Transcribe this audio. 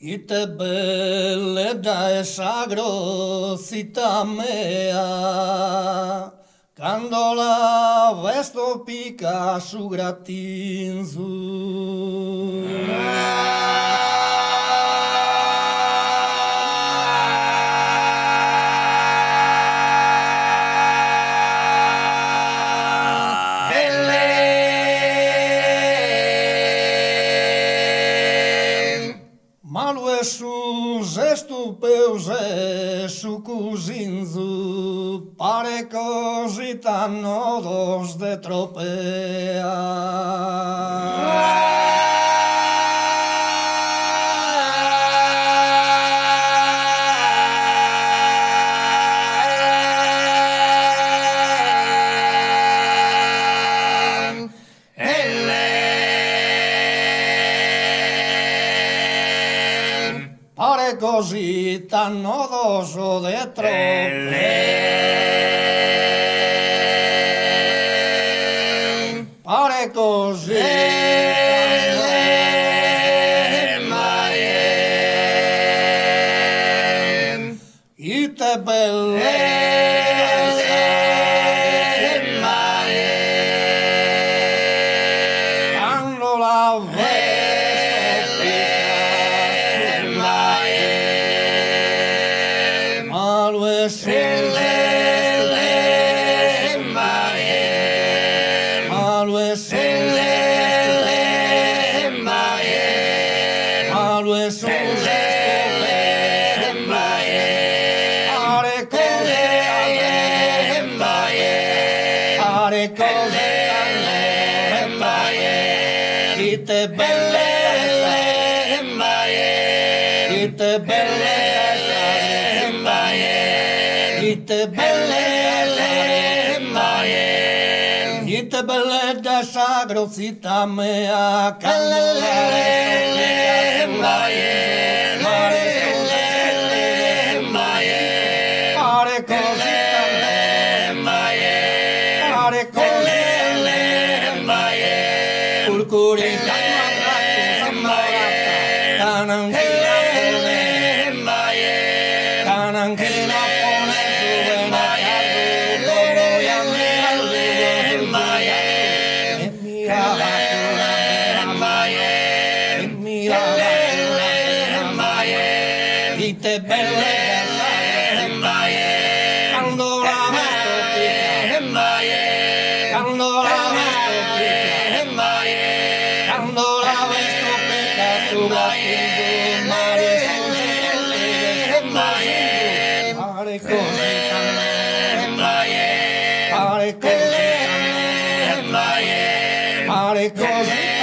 Y te bella esa grosita mea, quando la vesto pica su gratinzu. Malo é su gesto peuse su cozinzo, pare così nodos de tropea. Pare così nodoso de tropea. Pare così. Y te bellezza quando la vesto malo è malo è malo è fare cose y te bellezza y te bellezza y te bellezza y te bellezza esa grosita mea pare così pare così purpurita cananchina pone su buena carro y a mi y te bellezza quando la vesto pica quando la vesto pica quando la vesto pica su gratinzo pare così pare così pare così